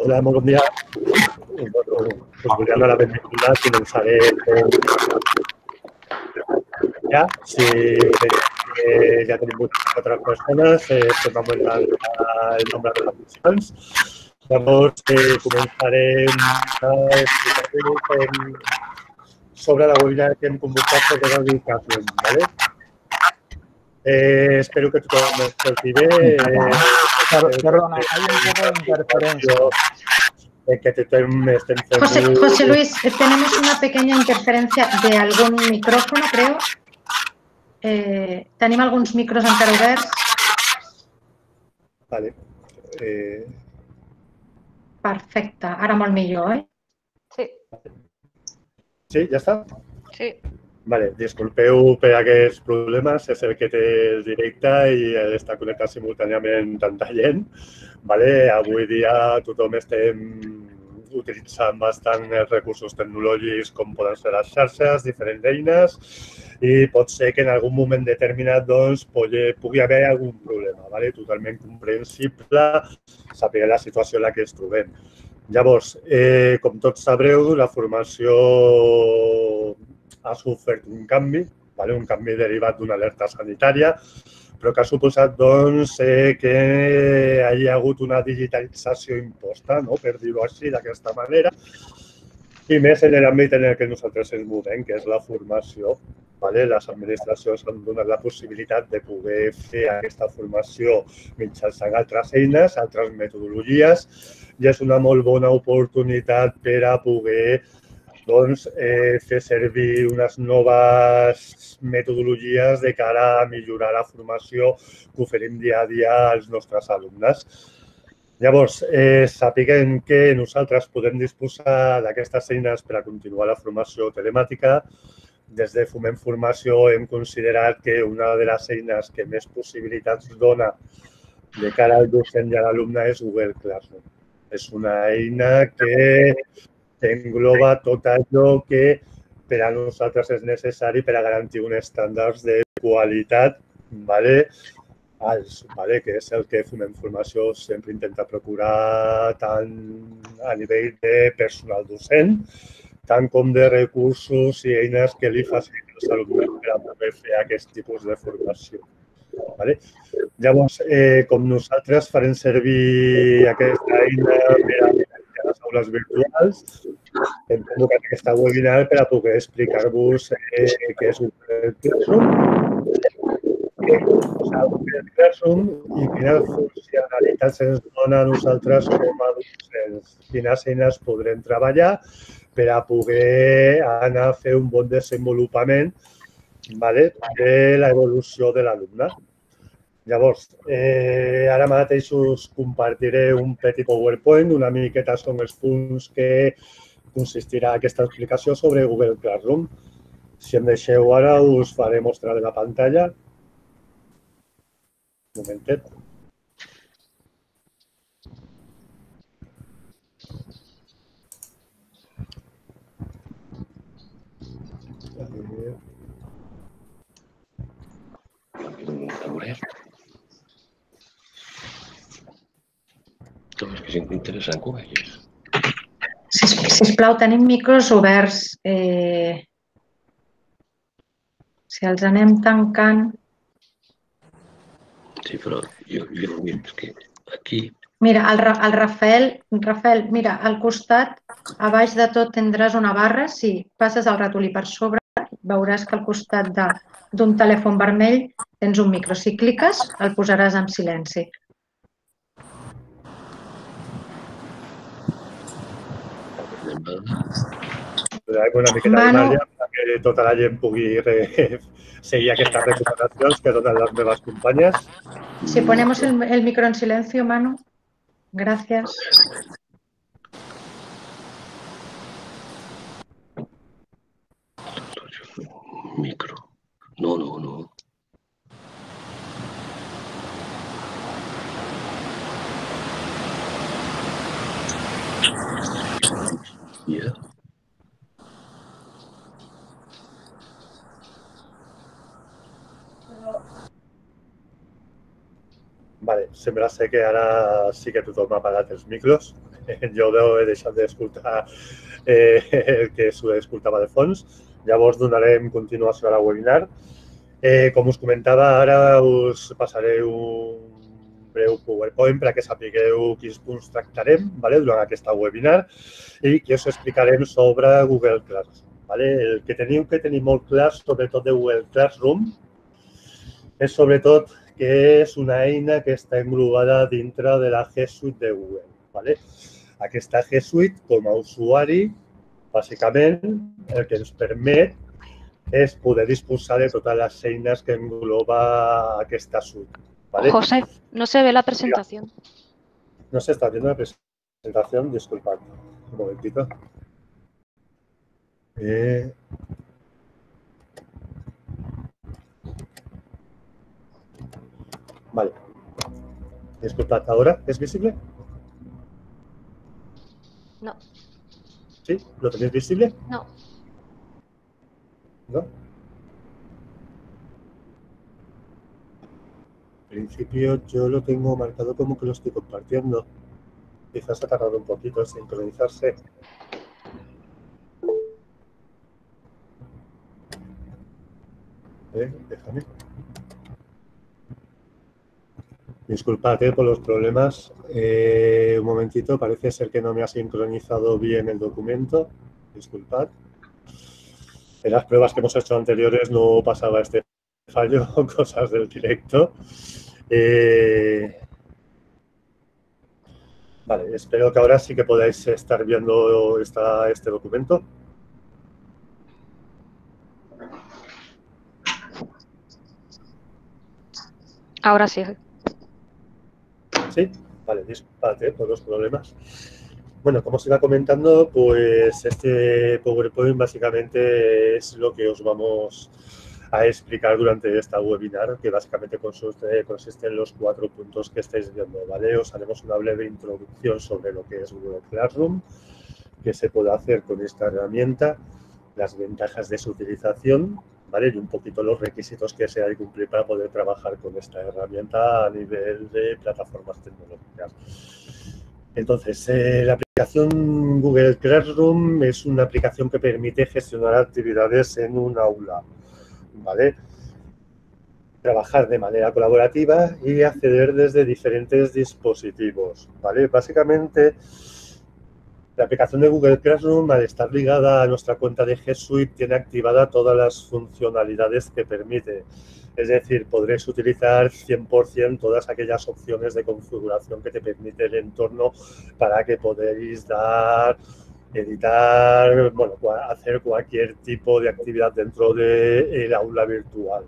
Hola, molt bon dia. Us volia donar la benvinguda. Començaré ja. Si ja tenim 4 persones, estem augmentant el nombre de participants. Llavors, començarem a explicar sobre la webinar que hem convocat sobre Google Classroom, ¿vale? Espero que tothom m'escolti bé. Perdona, hay un poco de interferencia. José Luis, tenemos una pequeña interferencia de algún micrófono, creo. Tenim alguns micros encara oberts. Vale. Perfecte, ara molt millor, eh? Sí. Sí, ja està? Sí. Vale, disculpeu per aquests problemes, és el que té el directe i està connectat simultàniament tanta gent. Vale? Avui dia tothom estem utilitzant bastant els recursos tecnològics com poden ser les xarxes, diferents eines, i pot ser que en algun moment determinat doncs, pugui haver algun problema. Vale? Totalment comprensible saber la situació en la que ens trobem. Llavors, com tots sabreu, la formació ha sofert un canvi derivat d'una alerta sanitària, però que ha suposat doncs, que hi hagi hagut una digitalització imposta, no? Per dir-ho així, d'aquesta manera, i més en l'àmbit en el que nosaltres ens movem, que és la formació. Les administracions han donat la possibilitat de poder fer aquesta formació mitjançant altres eines, altres metodologies, i és una molt bona oportunitat per a poder fer servir unes noves metodologies de cara a millorar la formació que oferim dia a dia als nostres alumnes. Llavors, sapiguem que nosaltres podem disposar d'aquestes eines per a continuar la formació telemàtica. Des de Foment Formació hem considerat que una de les eines que més possibilitats dona de cara al docent i a l'alumne és Google Classroom. És una eina que engloba tot allò que per a nosaltres és necessari per a garantir uns estàndards de qualitat, que és el que Foment Formació sempre intenta procurar tant a nivell de personal docent, tant com de recursos i eines que li faciliten als alumnes per a poder fer aquest tipus de formació. Llavors, com nosaltres farem servir aquesta eina per a les aules virtuals, hem convocat aquesta webinar per a poder explicar-vos què és Google Classroom i quines funcionalitats ens dona a nosaltres com a docents, quines eines podrem treballar per a poder anar a fer un bon desenvolupament de l'evolució de l'alumne. Llavors, ara mateix us compartiré un petit PowerPoint, una miqueta són els punts que consistirà aquesta explicació sobre Google Classroom. Si em deixeu ara, us faré mostrar de la pantalla. Un momentet. És interessant que ho vegis. Sisplau, tenim micros oberts. Si els anem tancant... Sí, però jo no ho veig, que aquí... Mira, el Rafael, mira, al costat, a baix de tot tindràs una barra. Si passes el ratolí per sobre, veuràs que al costat d'un telèfon vermell tens un micro. Si cliques, el posaràs en silenci. Una miqueta d'imatge perquè tota la gent pugui seguir aquestes recomanacions que donen les meves companyes. Si ponemos el micro en silencio, Manu. Gracias. Micro. No. Yeah. Sembla ser que ara sí que tothom ha apagat els micros. jo he deixat d'escoltar el que escoltava de fons. Llavors donarem continuació a la webinar. Com us comentava, ara us passaré un breu PowerPoint perquè sapigueu quins punts tractarem durant aquesta webinar i que us explicarem sobre Google Classroom. El que teniu que tenir molt clar, sobretot de Google Classroom, és sobretot que és una eina que està englobada dintre de la G Suite de Google. Aquesta G Suite, com a usuari, bàsicament, el que ens permet és poder disposar de totes les eines que engloba aquesta suite. José, no se ve la presentación. No se está viendo la presentación, disculpad. Un momentito. Vale. Disculpad, ¿ahora es visible? No. ¿Sí? ¿Lo tenéis visible? No. ¿No? En principio yo lo tengo marcado como que lo estoy compartiendo. Quizás ha tardado un poquito en sincronizarse. Déjame. Disculpad por los problemas. Un momentito, parece ser que no me ha sincronizado bien el documento. Disculpad. En las pruebas que hemos hecho anteriores no pasaba este fallo, cosas del directo. Vale, espero que ahora sí que podáis estar viendo este documento. Ahora sí. Sí, vale, disculpad por los problemas. Bueno, como os iba comentando, pues este PowerPoint básicamente es lo que os vamos a explicar durante esta webinar, que básicamente consiste en los 4 puntos que estáis viendo, ¿vale? Os haremos una breve introducción sobre lo que es Google Classroom, qué se puede hacer con esta herramienta, las ventajas de su utilización, ¿vale? Y un poquito los requisitos que se ha de cumplir para poder trabajar con esta herramienta a nivel de plataformas tecnológicas. Entonces, la aplicación Google Classroom es una aplicación que permite gestionar actividades en un aula, ¿vale? Trabajar de manera colaborativa y acceder desde diferentes dispositivos, ¿vale? Básicamente, la aplicación de Google Classroom, al estar ligada a nuestra cuenta de G Suite, tiene activada todas las funcionalidades que permite. Es decir, podréis utilizar 100% todas aquellas opciones de configuración que te permite el entorno para que podáis editar, bueno, hacer cualquier tipo de actividad dentro del aula virtual.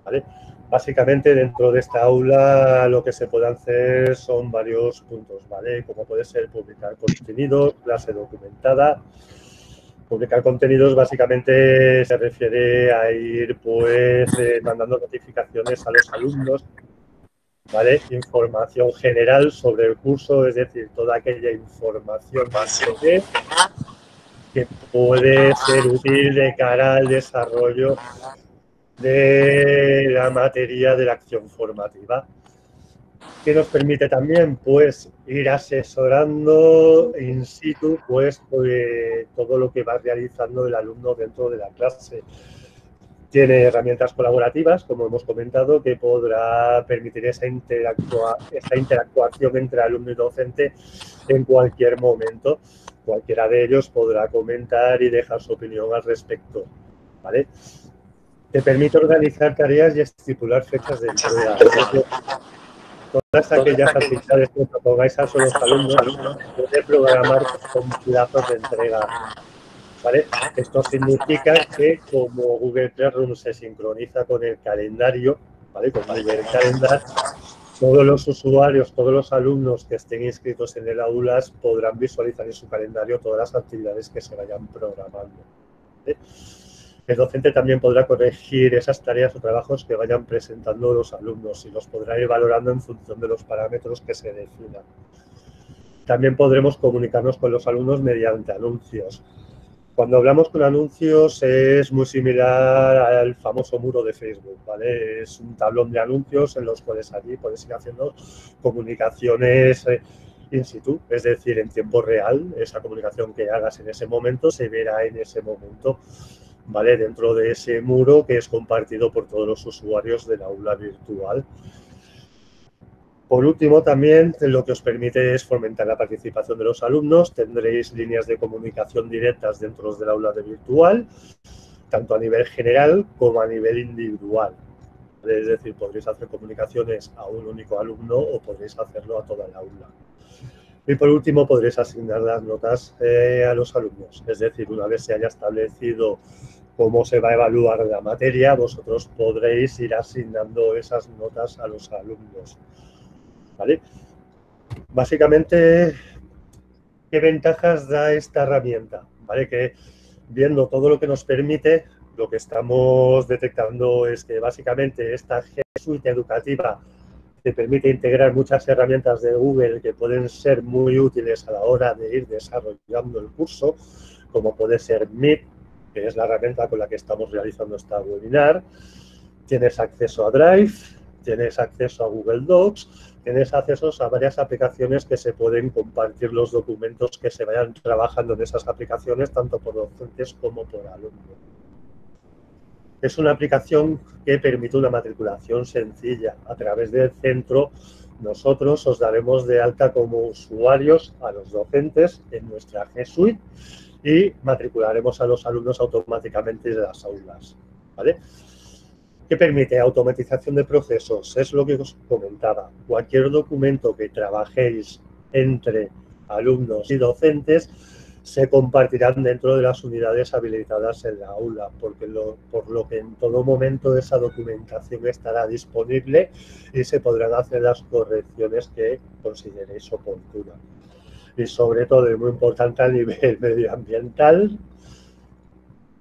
¿Vale? Básicamente, dentro de esta aula lo que se puede hacer son varios puntos, ¿vale? Como puede ser publicar contenido, clase documentada. Publicar contenidos básicamente se refiere a ir mandando notificaciones a los alumnos, ¿vale? Información general sobre el curso, es decir, toda aquella información que puede ser útil de cara al desarrollo de la materia de la acción formativa. ¿Qué nos permite también? Pues ir asesorando in situ todo lo que va realizando el alumno dentro de la clase. Tiene herramientas colaborativas, como hemos comentado, que podrá permitir esa interactuación entre alumno y docente en cualquier momento. Cualquiera de ellos podrá comentar y dejar su opinión al respecto, ¿vale? Te permite organizar tareas y estipular fechas de entrega. Todas aquellas actividades que propongáis a los alumnos, puede programar con plazos de entrega, ¿vale? Esto significa que como Google Classroom se sincroniza con el calendario, ¿vale? Con Google Calendar, todos los usuarios, todos los alumnos que estén inscritos en el aula podrán visualizar en su calendario todas las actividades que se vayan programando, ¿vale? El docente también podrá corregir esas tareas o trabajos que vayan presentando los alumnos y los podrá ir valorando en función de los parámetros que se definan. También podremos comunicarnos con los alumnos mediante anuncios. Cuando hablamos con anuncios es muy similar al famoso muro de Facebook, ¿vale? Es un tablón de anuncios en los cuales allí podéis ir haciendo comunicaciones in situ, es decir, en tiempo real. Esa comunicación que hagas en ese momento se verá en ese momento, ¿vale? Dentro de ese muro que es compartido por todos los usuarios del aula virtual. Por último, también lo que os permite es fomentar la participación de los alumnos. Tendréis líneas de comunicación directas dentro del aula virtual, tanto a nivel general como a nivel individual. Es decir, podréis hacer comunicaciones a un único alumno o podréis hacerlo a toda el aula. Y por último, podréis asignar las notas a los alumnos. Es decir, una vez se haya establecido cómo se va a evaluar la materia, vosotros podréis ir asignando esas notas a los alumnos, ¿vale? Básicamente, ¿qué ventajas da esta herramienta? ¿Vale? Que viendo todo lo que nos permite, lo que estamos detectando es que básicamente esta G Suite educativa te permite integrar muchas herramientas de Google que pueden ser muy útiles a la hora de ir desarrollando el curso, como puede ser Meet, que es la herramienta con la que estamos realizando esta webinar. Tienes acceso a Drive, tienes acceso a Google Docs, tienes acceso a varias aplicaciones que se pueden compartir los documentos que se vayan trabajando en esas aplicaciones, tanto por docentes como por alumnos. Es una aplicación que permite una matriculación sencilla. A través del centro, nosotros os daremos de alta como usuarios a los docentes en nuestra G Suite y matricularemos a los alumnos automáticamente de las aulas, ¿vale? ¿Qué permite? Automatización de procesos. Es lo que os comentaba. Cualquier documento que trabajéis entre alumnos y docentes se compartirán dentro de las unidades habilitadas en la aula, por lo que en todo momento esa documentación estará disponible y se podrán hacer las correcciones que consideréis oportunas. Y sobre todo, y muy importante a nivel medioambiental,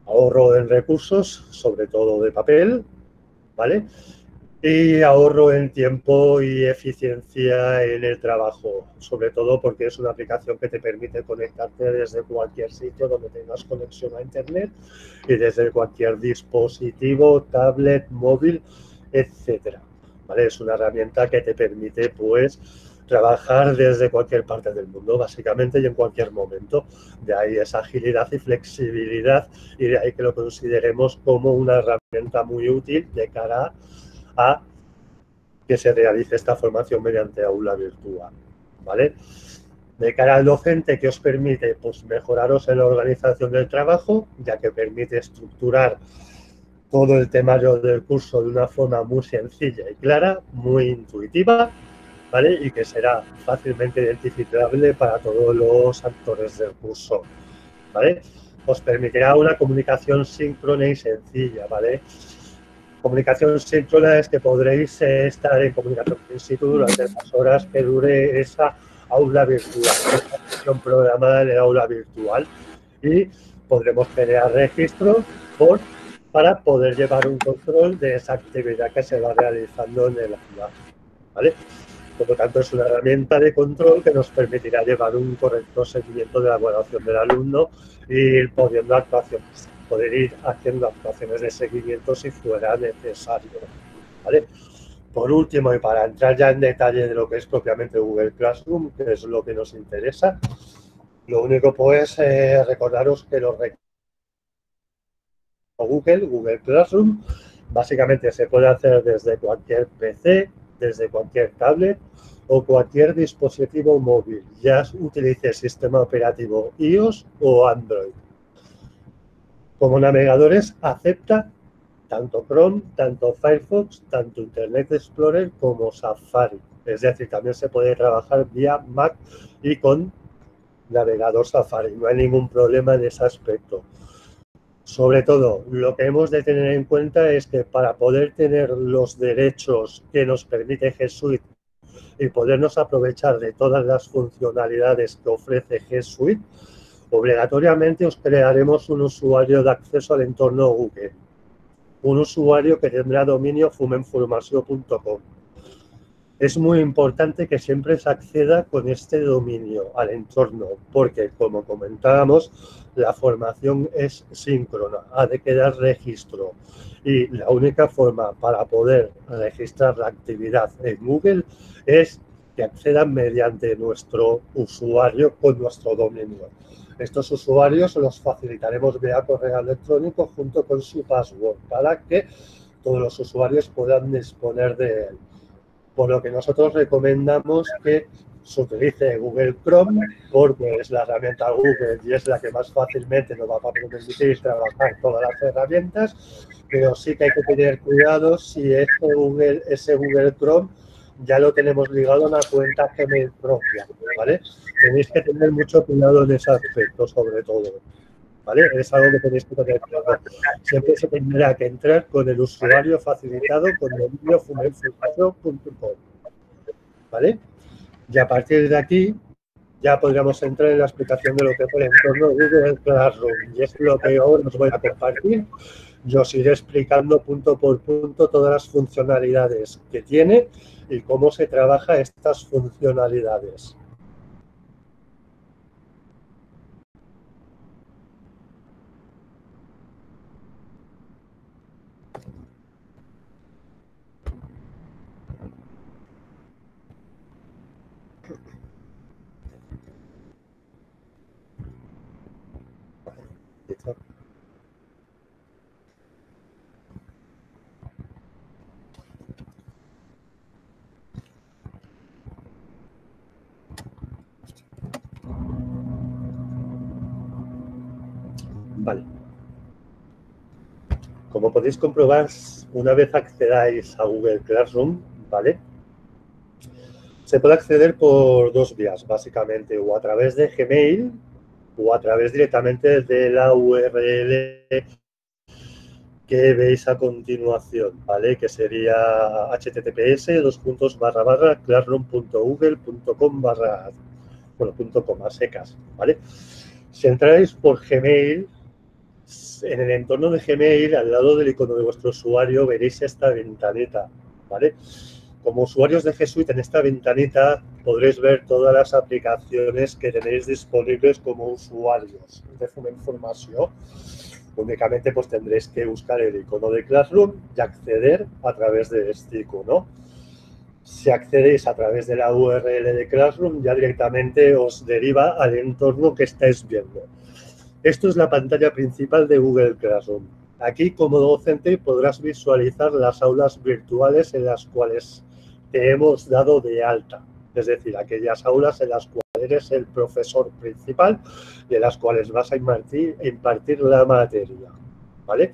ahorro en recursos, sobre todo de papel, ¿vale? Y ahorro en tiempo y eficiencia en el trabajo, sobre todo porque es una aplicación que te permite conectarte desde cualquier sitio donde tengas conexión a internet y desde cualquier dispositivo, tablet, móvil, etcétera, ¿vale? Es una herramienta que te permite, pues, trabajar desde cualquier parte del mundo, básicamente, y en cualquier momento. De ahí esa agilidad y flexibilidad, y de ahí que lo consideremos como una herramienta muy útil de cara a que se realice esta formación mediante aula virtual, ¿vale? De cara al docente, ¿qué os permite? Pues mejoraros en la organización del trabajo, ya que permite estructurar todo el temario del curso de una forma muy sencilla y clara, muy intuitiva, ¿vale? Y que será fácilmente identificable para todos los actores del curso, ¿vale? Os permitirá una comunicación síncrona y sencilla, ¿vale? Comunicación síncrona es que podréis estar en comunicación in situ durante las horas que dure esa aula virtual, esa sesión programada en el aula virtual, y podremos crear registros para poder llevar un control de esa actividad que se va realizando en el aula, ¿vale? Por lo tanto, es una herramienta de control que nos permitirá llevar un correcto seguimiento de la evaluación del alumno y ir poniendo actuaciones. Poder ir haciendo actuaciones de seguimiento si fuera necesario, ¿vale? Por último, y para entrar ya en detalle de lo que es propiamente Google Classroom, que es lo que nos interesa, lo único pues recordaros que los recursos Google Classroom, básicamente se puede hacer desde cualquier PC, desde cualquier tablet o cualquier dispositivo móvil, ya utilice el sistema operativo iOS o Android. Como navegadores acepta tanto Chrome, tanto Firefox, tanto Internet Explorer como Safari. Es decir, también se puede trabajar vía Mac y con navegador Safari. No hay ningún problema en ese aspecto. Sobre todo, lo que hemos de tener en cuenta es que para poder tener los derechos que nos permite G Suite y podernos aprovechar de todas las funcionalidades que ofrece G Suite, obligatoriamente os crearemos un usuario de acceso al entorno Google. Un usuario que tendrá dominio fumenformació.com. Es muy importante que siempre se acceda con este dominio al entorno, porque, como comentábamos, la formación es síncrona, ha de quedar registro. Y la única forma para poder registrar la actividad en Google es que accedan mediante nuestro usuario con nuestro dominio. Estos usuarios los facilitaremos vía correo electrónico junto con su password para que todos los usuarios puedan disponer de él. Por lo que nosotros recomendamos que se utilice Google Chrome porque es la herramienta Google y es la que más fácilmente nos va a permitir trabajar todas las herramientas, pero sí que hay que tener cuidado si ese Google Chrome ya lo tenemos ligado a una cuenta Gmail propia, ¿vale? Tenéis que tener mucho cuidado en ese aspecto, sobre todo, ¿vale? Es algo que tenéis que tener cuidado. Siempre se tendrá que entrar con el usuario facilitado con dominio.fumelfulpaso.com, ¿vale? Y a partir de aquí ya podríamos entrar en la explicación de lo que es el entorno Google Classroom. Y es lo que ahora os voy a compartir. Yo os iré explicando punto por punto todas las funcionalidades que tiene y cómo se trabaja estas funcionalidades. Vale. Como podéis comprobar, una vez accedáis a Google Classroom, ¿vale? Se puede acceder por dos vías, básicamente, o a través de Gmail o a través directamente de la URL que veis a continuación, ¿vale? Que sería https://classroom.google.com/ .com a secas, ¿vale? Si entráis por Gmail, en el entorno de Gmail, al lado del icono de vuestro usuario, veréis esta ventanita, ¿vale? Como usuarios de G Suite, en esta ventanita podréis ver todas las aplicaciones que tenéis disponibles como usuarios de Fumenformació. Únicamente pues tendréis que buscar el icono de Classroom y acceder a través de este icono. Si accedéis a través de la URL de Classroom, ya directamente os deriva al entorno que estáis viendo. Esto es la pantalla principal de Google Classroom. Aquí, como docente, podrás visualizar las aulas virtuales en las cuales te hemos dado de alta. Es decir, aquellas aulas en las cuales eres el profesor principal y en las cuales vas a impartir la materia, ¿vale?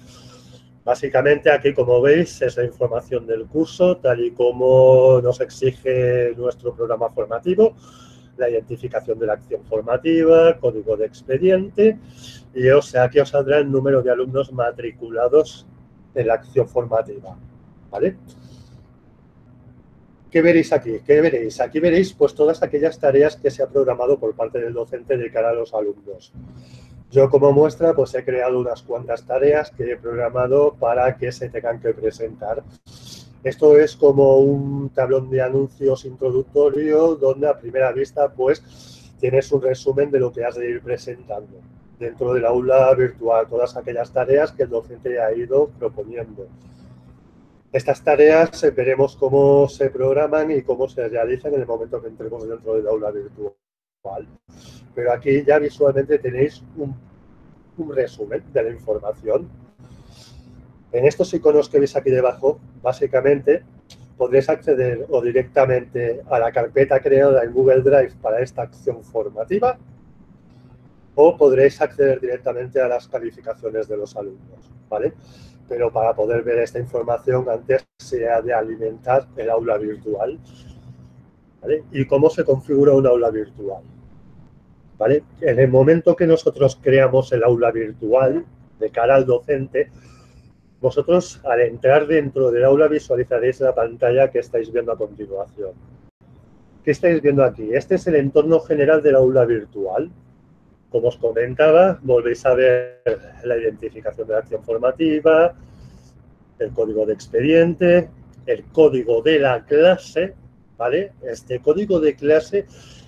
Básicamente, aquí, como veis, es la información del curso, tal y como nos exige nuestro programa formativo, la identificación de la acción formativa, código de expediente, y aquí os saldrá el número de alumnos matriculados en la acción formativa, ¿vale? ¿Qué veréis aquí? ¿Qué veréis? Aquí veréis pues todas aquellas tareas que se ha programado por parte del docente de cara a los alumnos. Yo, como muestra, pues he creado unas cuantas tareas que he programado para que se tengan que presentar. Esto es como un tablón de anuncios introductorio donde a primera vista pues tienes un resumen de lo que has de ir presentando dentro del aula virtual, todas aquellas tareas que el docente ha ido proponiendo. Estas tareas veremos cómo se programan y cómo se realizan en el momento que entremos dentro del aula virtual. Pero aquí ya visualmente tenéis un resumen de la información. En estos iconos que veis aquí debajo, básicamente, podréis acceder o directamente a la carpeta creada en Google Drive para esta acción formativa o podréis acceder directamente a las calificaciones de los alumnos, ¿vale? Pero para poder ver esta información antes se ha de alimentar el aula virtual, ¿vale? ¿Y cómo se configura un aula virtual? ¿Vale? En el momento que nosotros creamos el aula virtual de cara al docente, vosotros, al entrar dentro del aula, visualizaréis la pantalla que estáis viendo a continuación. ¿Qué estáis viendo aquí? Este es el entorno general del aula virtual. Como os comentaba, volvéis a ver la identificación de la acción formativa, el código de expediente, el código de la clase, ¿vale? Este código de clase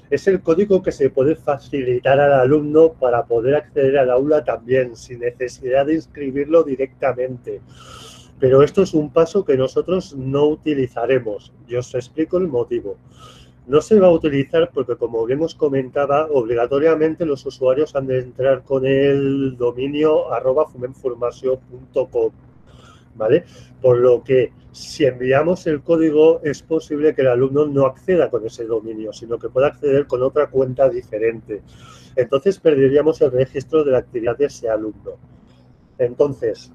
es el código que se puede facilitar al alumno para poder acceder al aula también, sin necesidad de inscribirlo directamente. Pero esto es un paso que nosotros no utilizaremos y os explico el motivo. No se va a utilizar porque, como bien os comentaba, obligatoriamente los usuarios han de entrar con el dominio @fumenformació.com, ¿vale? Por lo que, si enviamos el código, es posible que el alumno no acceda con ese dominio, sino que pueda acceder con otra cuenta diferente. Entonces, perderíamos el registro de la actividad de ese alumno. Entonces,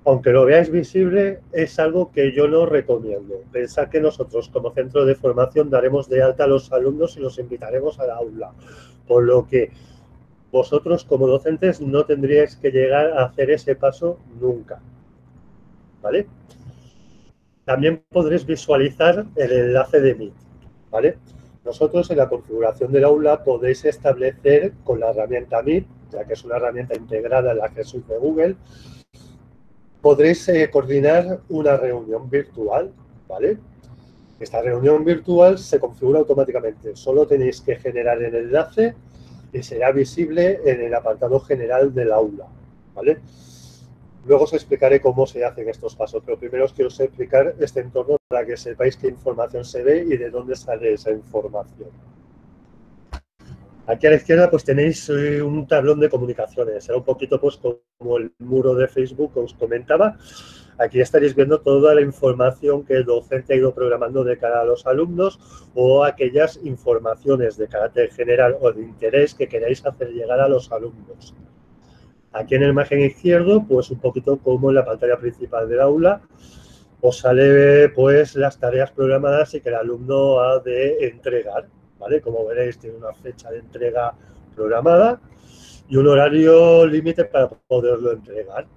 aunque lo veáis visible, es algo que yo no recomiendo. Pensad que nosotros, como centro de formación, daremos de alta a los alumnos y los invitaremos al aula. Por lo que vosotros, como docentes, no tendríais que llegar a hacer ese paso nunca, ¿vale? También podréis visualizar el enlace de Meet, ¿vale? Nosotros, en la configuración del aula, podéis establecer con la herramienta Meet, ya que es una herramienta integrada en la Jesús de Google, podréis coordinar una reunión virtual, ¿vale? Esta reunión virtual se configura automáticamente. Solo tenéis que generar el enlace y será visible en el apartado general del aula, ¿vale? Luego os explicaré cómo se hacen estos pasos, pero primero os quiero explicar este entorno para que sepáis qué información se ve y de dónde sale esa información. Aquí a la izquierda pues tenéis un tablón de comunicaciones, será un poquito pues como el muro de Facebook que os comentaba. Aquí estaréis viendo toda la información que el docente ha ido programando de cara a los alumnos o aquellas informaciones de carácter general o de interés que queráis hacer llegar a los alumnos. Aquí en el margen izquierdo, pues un poquito como en la pantalla principal del aula, os sale pues las tareas programadas y que el alumno ha de entregar, ¿vale? Como veréis, tiene una fecha de entrega programada y un horario límite para poderlo entregar.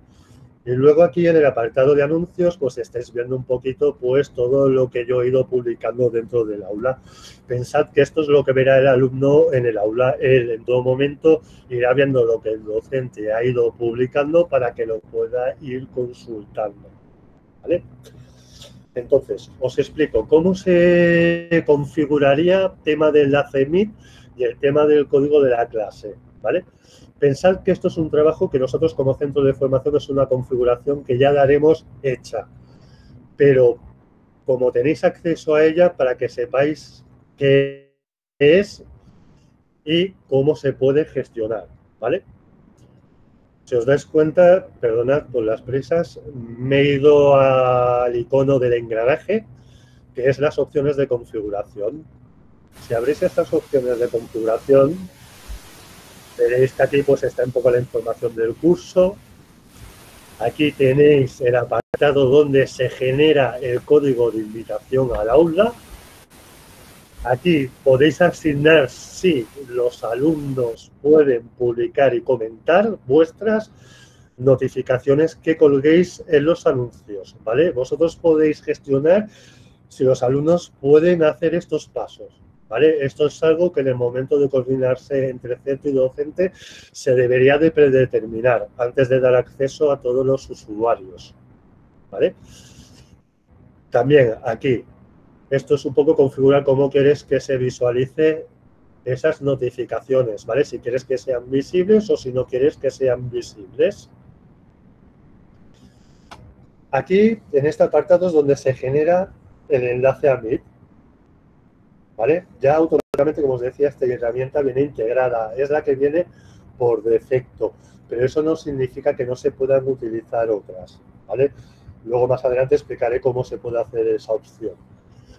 Y luego aquí en el apartado de anuncios, pues estáis viendo un poquito pues todo lo que yo he ido publicando dentro del aula. Pensad que esto es lo que verá el alumno en el aula. Él en todo momento irá viendo lo que el docente ha ido publicando para que lo pueda ir consultando, ¿vale? Entonces, os explico cómo se configuraría el tema del enlace Meet y el tema del código de la clase, ¿vale? Pensad que esto es un trabajo que nosotros como centro de formación es una configuración que ya daremos hecha, pero como tenéis acceso a ella para que sepáis qué es y cómo se puede gestionar, ¿vale? Si os dais cuenta, perdonad por las prisas, me he ido al icono del engranaje, que es las opciones de configuración. Si abrís estas opciones de configuración, veréis que aquí pues está un poco la información del curso. Aquí tenéis el apartado donde se genera el código de invitación al aula. Aquí podéis asignar si los alumnos pueden publicar y comentar vuestras notificaciones que colguéis en los anuncios, ¿vale? Vosotros podéis gestionar si los alumnos pueden hacer estos pasos, ¿vale? Esto es algo que en el momento de coordinarse entre centro y docente se debería de predeterminar antes de dar acceso a todos los usuarios, ¿vale? También aquí, esto es un poco configurar cómo quieres que se visualice esas notificaciones, ¿vale? Si quieres que sean visibles o si no quieres que sean visibles. Aquí, en este apartado, es donde se genera el enlace a Meet, ¿vale? Ya automáticamente, como os decía, esta herramienta viene integrada, es la que viene por defecto, pero eso no significa que no se puedan utilizar otras, ¿vale? Luego, más adelante, explicaré cómo se puede hacer esa opción.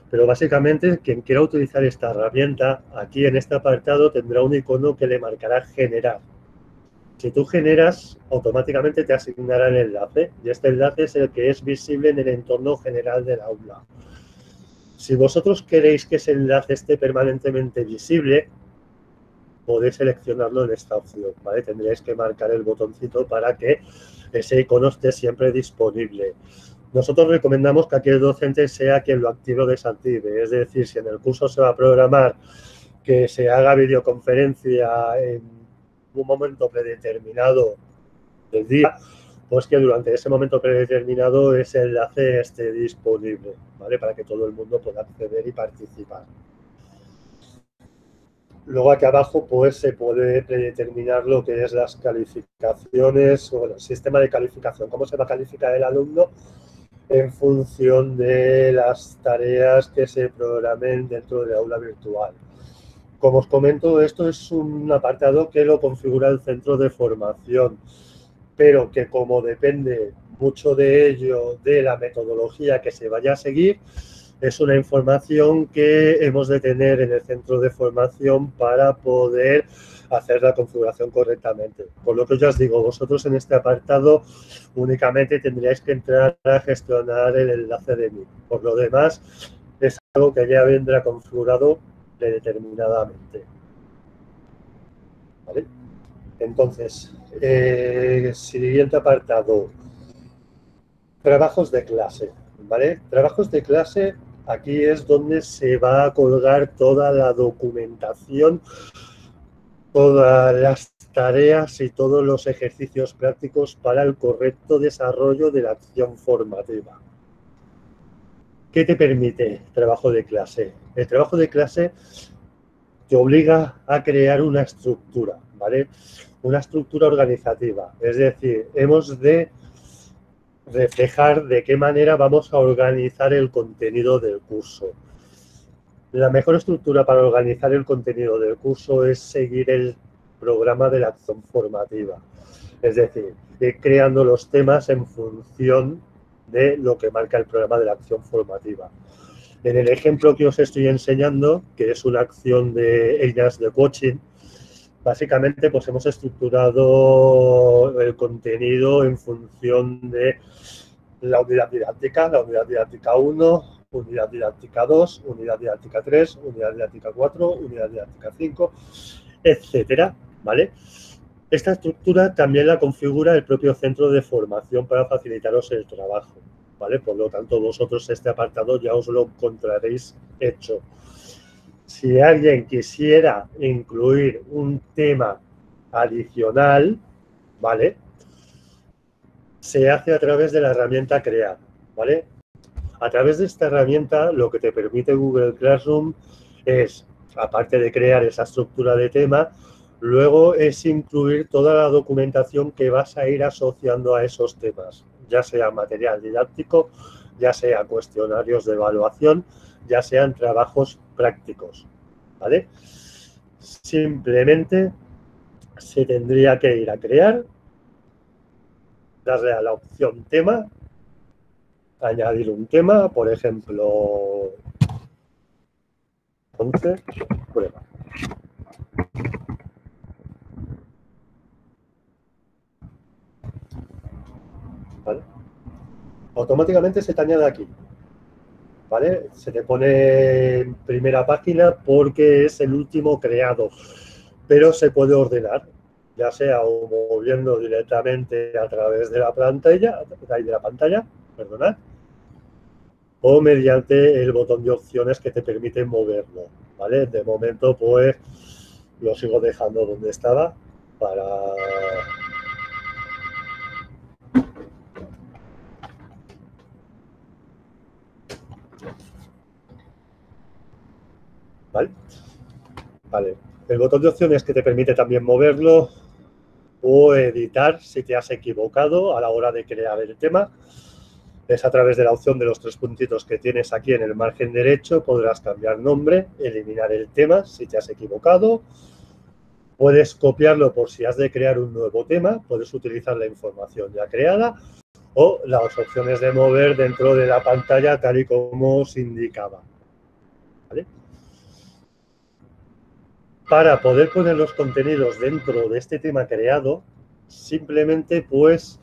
Pero básicamente, quien quiera utilizar esta herramienta, aquí en este apartado tendrá un icono que le marcará generar. Si tú generas, automáticamente te asignará el enlace y este enlace es el que es visible en el entorno general del aula. Si vosotros queréis que ese enlace esté permanentemente visible, podéis seleccionarlo en esta opción, ¿vale? Tendréis que marcar el botoncito para que ese icono esté siempre disponible. Nosotros recomendamos que aquí el docente sea quien lo active o desactive, es decir, si en el curso se va a programar que se haga videoconferencia en un momento predeterminado del día, pues que durante ese momento predeterminado ese enlace esté disponible, ¿vale? Para que todo el mundo pueda acceder y participar. Luego aquí abajo pues se puede predeterminar lo que es las calificaciones, bueno, el sistema de calificación, cómo se va a calificar el alumno en función de las tareas que se programen dentro del aula virtual. Como os comento, esto es un apartado que lo configura el centro de formación, pero que como depende mucho de ello, de la metodología que se vaya a seguir, es una información que hemos de tener en el centro de formación para poder hacer la configuración correctamente. Por lo que ya os digo, vosotros en este apartado únicamente tendríais que entrar a gestionar el enlace de Meet. Por lo demás, es algo que ya vendrá configurado predeterminadamente. ¿Vale? Entonces, siguiente apartado. Trabajos de clase. ¿Vale? Trabajos de clase, aquí es donde se va a colgar toda la documentación, todas las tareas y todos los ejercicios prácticos para el correcto desarrollo de la acción formativa. ¿Qué te permite el trabajo de clase? El trabajo de clase te obliga a crear una estructura, ¿vale? Una estructura organizativa. Es decir, hemos de reflejar de qué manera vamos a organizar el contenido del curso. La mejor estructura para organizar el contenido del curso es seguir el programa de la acción formativa. Es decir, ir creando los temas en función de lo que marca el programa de la acción formativa. En el ejemplo que os estoy enseñando, que es una acción de ellas de coaching, básicamente pues hemos estructurado el contenido en función de la unidad didáctica 1, unidad didáctica 2, unidad didáctica 3, unidad didáctica 4, unidad didáctica 5, etcétera, ¿vale? Esta estructura también la configura el propio centro de formación para facilitaros el trabajo, ¿vale? Por lo tanto, vosotros este apartado ya os lo encontraréis hecho. Si alguien quisiera incluir un tema adicional, ¿vale? Se hace a través de la herramienta Crear, ¿vale? A través de esta herramienta, lo que te permite Google Classroom es, aparte de crear esa estructura de tema, luego es incluir toda la documentación que vas a ir asociando a esos temas, ya sea material didáctico, ya sea cuestionarios de evaluación, ya sean trabajos prácticos, ¿vale? Simplemente se tendría que ir a crear, darle a la opción tema, añadir un tema, por ejemplo, 11, prueba. ¿Vale? Automáticamente se te añade aquí, ¿vale? Se te pone en primera página porque es el último creado, pero se puede ordenar, ya sea o moviendo directamente a través de la pantalla, perdonad, o mediante el botón de opciones que te permite moverlo, ¿vale? De momento, pues, lo sigo dejando donde estaba para... ¿Vale? Vale. El botón de opciones que te permite también moverlo o editar si te has equivocado a la hora de crear el tema. Es a través de la opción de los 3 puntitos que tienes aquí en el margen derecho, podrás cambiar nombre, eliminar el tema si te has equivocado. Puedes copiarlo por si has de crear un nuevo tema, puedes utilizar la información ya creada o las opciones de mover dentro de la pantalla tal y como os indicaba. ¿Vale? Para poder poner los contenidos dentro de este tema creado, simplemente pues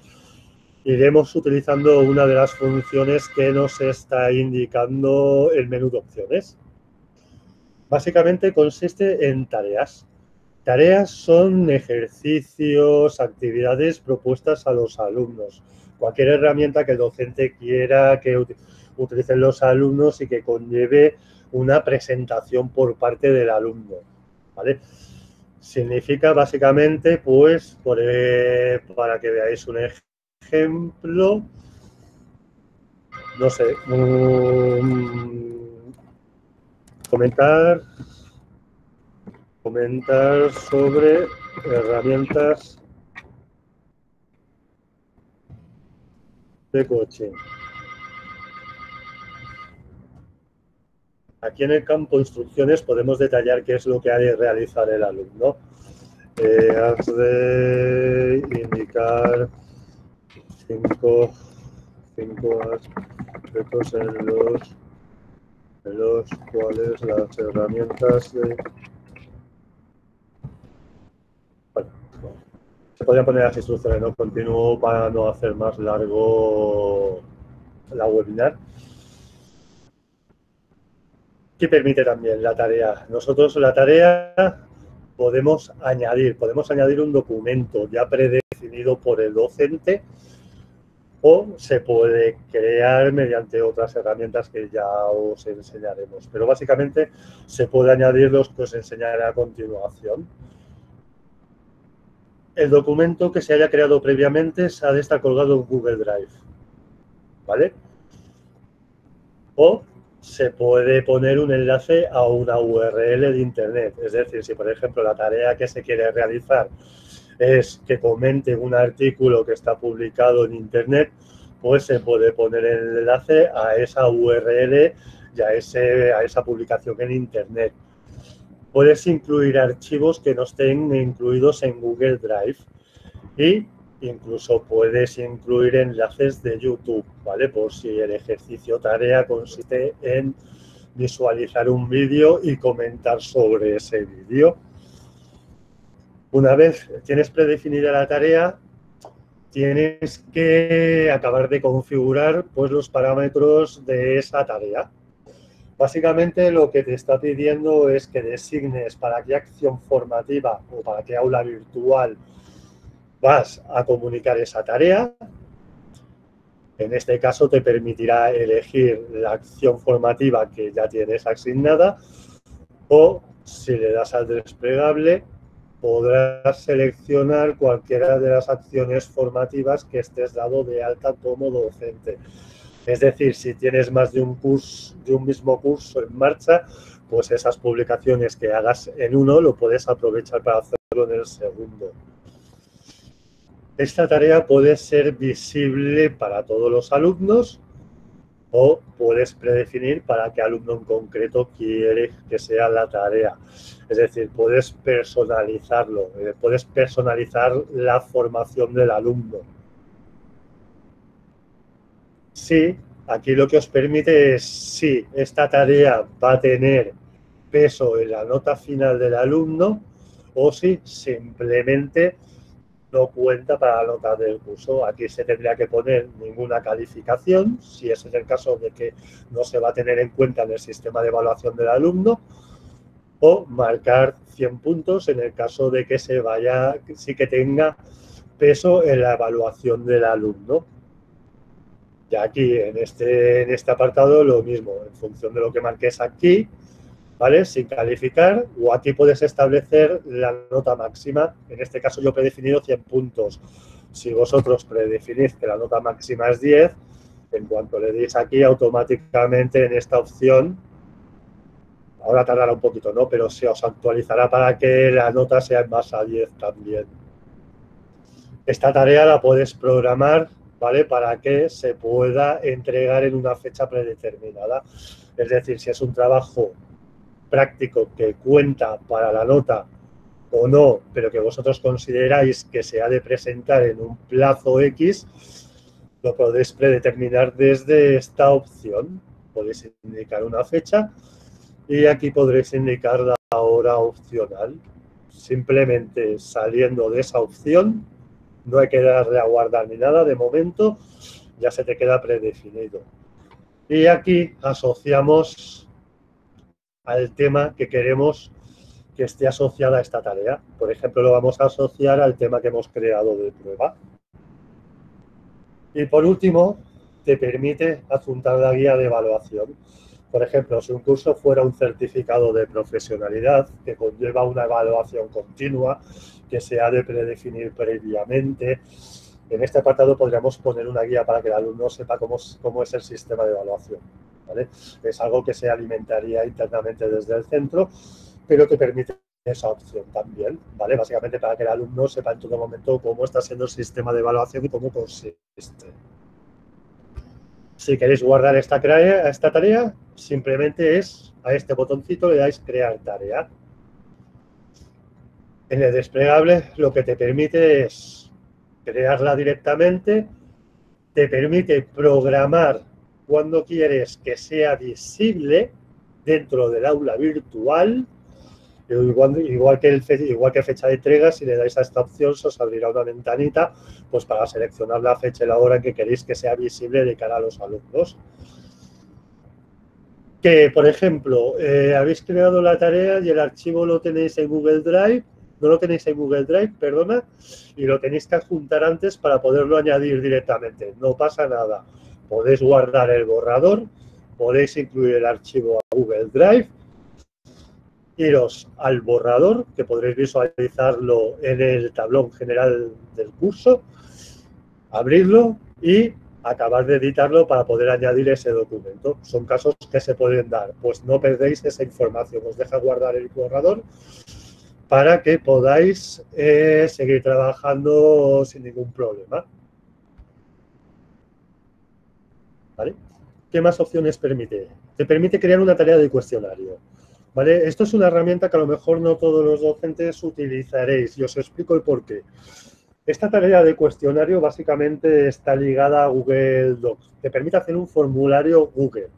iremos utilizando una de las funciones que nos está indicando el menú de opciones. Básicamente consiste en tareas. Tareas son ejercicios, actividades propuestas a los alumnos. Cualquier herramienta que el docente quiera que utilicen los alumnos y que conlleve una presentación por parte del alumno, ¿vale? Significa básicamente, pues, para que veáis un ejemplo, no sé, comentar sobre herramientas de coaching. Aquí en el campo instrucciones podemos detallar qué es lo que ha de realizar el alumno. Has de indicar cinco aspectos en los cuales las herramientas de... Bueno, se podrían poner las instrucciones, ¿no? Continúo para no hacer más largo la webinar. ¿Qué permite también la tarea? Nosotros la tarea podemos añadir un documento ya predefinido por el docente o se puede crear mediante otras herramientas que ya os enseñaremos. Pero básicamente se puede añadir los que os enseñaré a continuación. El documento que se haya creado previamente se ha de estar colgado en Google Drive, ¿vale? O se puede poner un enlace a una URL de Internet. Es decir, si por ejemplo la tarea que se quiere realizar es que comente un artículo que está publicado en Internet, pues se puede poner el enlace a esa URL y a esa publicación en Internet. Puedes incluir archivos que no estén incluidos en Google Drive y incluso puedes incluir enlaces de YouTube, ¿vale? Por si el ejercicio tarea consiste en visualizar un vídeo y comentar sobre ese vídeo. Una vez tienes predefinida la tarea, tienes que acabar de configurar pues, los parámetros de esa tarea. Básicamente lo que te está pidiendo es que designes para qué acción formativa o para qué aula virtual vas a comunicar esa tarea. En este caso te permitirá elegir la acción formativa que ya tienes asignada o si le das al desplegable podrás seleccionar cualquiera de las acciones formativas que estés dado de alta como docente. Es decir, si tienes más de un mismo curso en marcha, pues esas publicaciones que hagas en uno lo puedes aprovechar para hacerlo en el segundo. Esta tarea puede ser visible para todos los alumnos o puedes predefinir para qué alumno en concreto quiere que sea la tarea. Es decir, puedes personalizarlo, puedes personalizar la formación del alumno. Sí, aquí lo que os permite es si esta tarea va a tener peso en la nota final del alumno o si simplemente no cuenta para la nota del curso. Aquí se tendría que poner ninguna calificación, si ese es el caso de que no se va a tener en cuenta en el sistema de evaluación del alumno, o marcar 100 puntos en el caso de que sí que tenga peso en la evaluación del alumno. Y aquí, en este apartado, lo mismo, en función de lo que marques aquí, ¿vale? Sin calificar, o aquí puedes establecer la nota máxima. En este caso yo he predefinido 100 puntos. Si vosotros predefinís que la nota máxima es 10, en cuanto le deis aquí, automáticamente en esta opción, ahora tardará un poquito, ¿no? Pero se os actualizará para que la nota sea en base a 10 también. Esta tarea la puedes programar, ¿vale? Para que se pueda entregar en una fecha predeterminada. Es decir, si es un trabajo práctico que cuenta para la nota o no, pero que vosotros consideráis que se ha de presentar en un plazo X, lo podéis predeterminar desde esta opción. Podéis indicar una fecha y aquí podréis indicar la hora opcional. Simplemente saliendo de esa opción, no hay que darle a guardar ni nada, de momento ya se te queda predefinido. Y aquí asociamos al tema que queremos que esté asociada a esta tarea. Por ejemplo, lo vamos a asociar al tema que hemos creado de prueba. Y por último, te permite adjuntar la guía de evaluación. Por ejemplo, si un curso fuera un certificado de profesionalidad que conlleva una evaluación continua, que se ha de predefinir previamente, en este apartado podríamos poner una guía para que el alumno sepa cómo es el sistema de evaluación, ¿vale? Es algo que se alimentaría internamente desde el centro, pero que permite esa opción también, ¿vale? Básicamente para que el alumno sepa en todo momento cómo está siendo el sistema de evaluación y cómo consiste. Si queréis guardar esta tarea, simplemente es a este botoncito le dais crear tarea. En el desplegable lo que te permite es crearla directamente, te permite programar cuando quieres que sea visible dentro del aula virtual. Igual que fecha de entrega, si le dais a esta opción, se os abrirá una ventanita pues para seleccionar la fecha y la hora que queréis que sea visible de cara a los alumnos. Que, por ejemplo, habéis creado la tarea y el archivo lo tenéis en Google Drive, no lo tenéis en Google Drive, perdona, y lo tenéis que adjuntar antes para poderlo añadir directamente. No pasa nada. Podéis guardar el borrador, podéis incluir el archivo a Google Drive, iros al borrador, que podréis visualizarlo en el tablón general del curso, abrirlo y acabar de editarlo para poder añadir ese documento. Son casos que se pueden dar, pues no perdéis esa información, os deja guardar el borrador para que podáis seguir trabajando sin ningún problema. ¿Vale? ¿Qué más opciones permite? Te permite crear una tarea de cuestionario. ¿Vale? Esto es una herramienta que a lo mejor no todos los docentes utilizaréis y os explico el porqué. Esta tarea de cuestionario básicamente está ligada a Google Docs. Te permite hacer un formulario Google.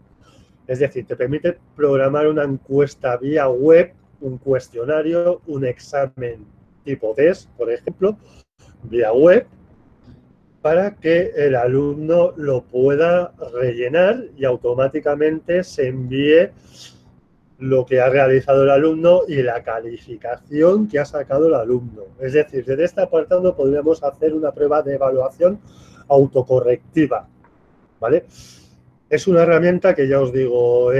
Es decir, te permite programar una encuesta vía web, un cuestionario, un examen tipo test, por ejemplo, vía web, para que el alumno lo pueda rellenar y automáticamente se envíe lo que ha realizado el alumno y la calificación que ha sacado el alumno. Es decir, desde este apartado podríamos hacer una prueba de evaluación autocorrectiva, ¿vale? Es una herramienta que ya os digo,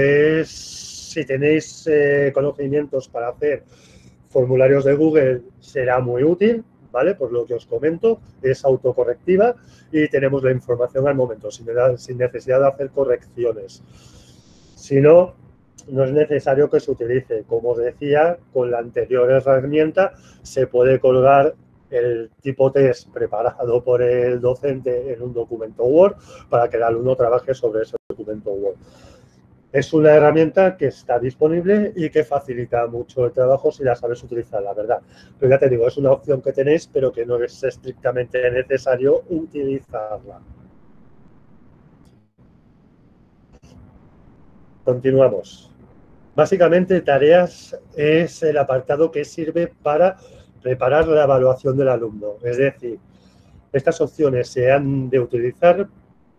si tenéis conocimientos para hacer formularios de Google, será muy útil, ¿vale? Por lo que os comento, es autocorrectiva y tenemos la información al momento, sin necesidad de hacer correcciones. Si no, no es necesario que se utilice. Como os decía, con la anterior herramienta se puede colgar el tipo test preparado por el docente en un documento Word para que el alumno trabaje sobre ese documento Word. Es una herramienta que está disponible y que facilita mucho el trabajo si la sabes utilizar, la verdad. Pero ya te digo, es una opción que tenéis, pero que no es estrictamente necesario utilizarla. Continuamos. Básicamente, tareas es el apartado que sirve para preparar la evaluación del alumno. Es decir, estas opciones se han de utilizar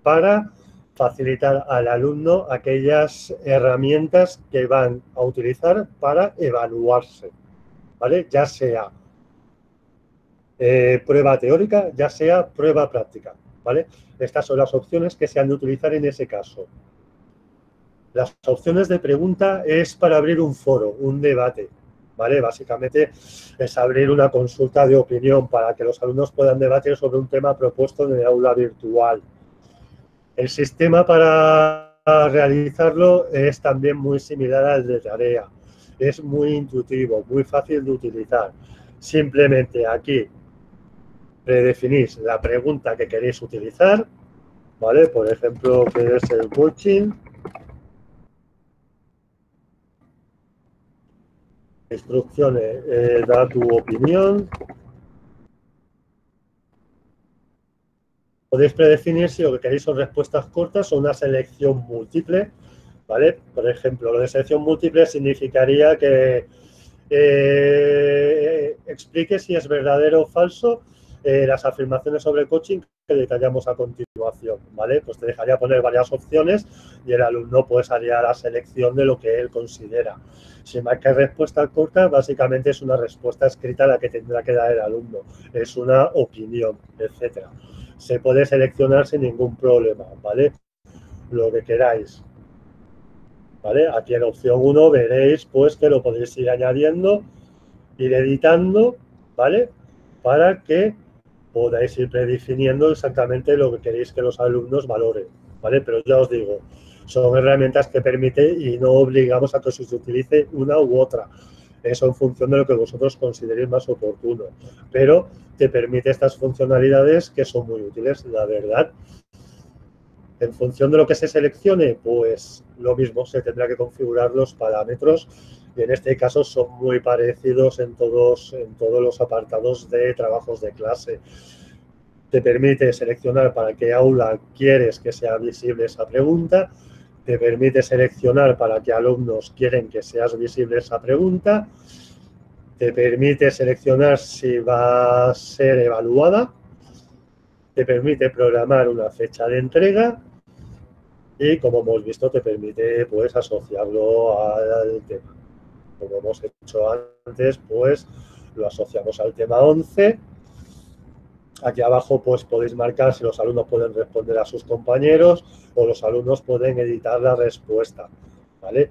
para facilitar al alumno aquellas herramientas que van a utilizar para evaluarse, ¿vale? Ya sea prueba teórica, ya sea prueba práctica, ¿vale? Estas son las opciones que se han de utilizar en ese caso. Las opciones de pregunta es para abrir un foro, un debate, ¿vale? Básicamente es abrir una consulta de opinión para que los alumnos puedan debatir sobre un tema propuesto en el aula virtual. El sistema para realizarlo es también muy similar al de tarea. Es muy intuitivo, muy fácil de utilizar. Simplemente aquí predefinís la pregunta que queréis utilizar, ¿vale? Por ejemplo, que es el coaching. Instrucciones, da tu opinión. Podéis predefinir si lo que queréis son respuestas cortas o una selección múltiple, ¿vale? Por ejemplo, lo de selección múltiple significaría que explique si es verdadero o falso las afirmaciones sobre coaching que detallamos a continuación, ¿vale? Pues te dejaría poner varias opciones y el alumno pues haría la selección de lo que él considera. Si marca respuesta corta, básicamente es una respuesta escrita la que tendrá que dar el alumno. Es una opinión, etcétera. Se puede seleccionar sin ningún problema, ¿vale? Lo que queráis, ¿vale? Aquí en la opción 1 veréis pues que lo podéis ir añadiendo, ir editando, ¿vale? Para que podáis ir predefiniendo exactamente lo que queréis que los alumnos valoren, ¿vale? Pero ya os digo, son herramientas que permiten y no obligamos a que se utilice una u otra. Eso en función de lo que vosotros consideréis más oportuno. Pero te permite estas funcionalidades que son muy útiles, la verdad. En función de lo que se seleccione, pues lo mismo, se tendrá que configurar los parámetros y en este caso son muy parecidos en todos los apartados de trabajos de clase. Te permite seleccionar para qué aula quieres que sea visible esa pregunta, te permite seleccionar para qué alumnos quieren que seas visible esa pregunta, te permite seleccionar si va a ser evaluada, te permite programar una fecha de entrega y, como hemos visto, te permite pues asociarlo al tema. Como hemos hecho antes, pues lo asociamos al tema 11. Aquí abajo pues podéis marcar si los alumnos pueden responder a sus compañeros o los alumnos pueden editar la respuesta, ¿vale?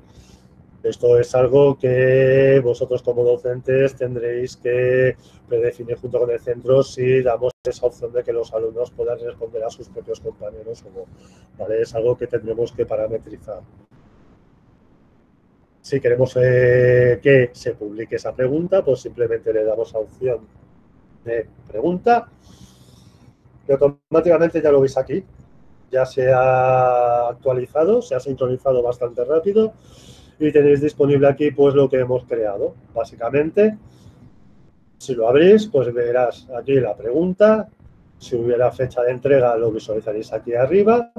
Esto es algo que vosotros como docentes tendréis que predefinir junto con el centro si damos esa opción de que los alumnos puedan responder a sus propios compañeros o no, ¿vale? Es algo que tendremos que parametrizar. Si queremos que se publique esa pregunta, pues simplemente le damos a opción de pregunta y automáticamente ya lo veis aquí. Ya se ha actualizado, se ha sincronizado bastante rápido y tenéis disponible aquí pues lo que hemos creado. Básicamente, si lo abrís, pues verás aquí la pregunta. Si hubiera fecha de entrega, lo visualizaréis aquí arriba.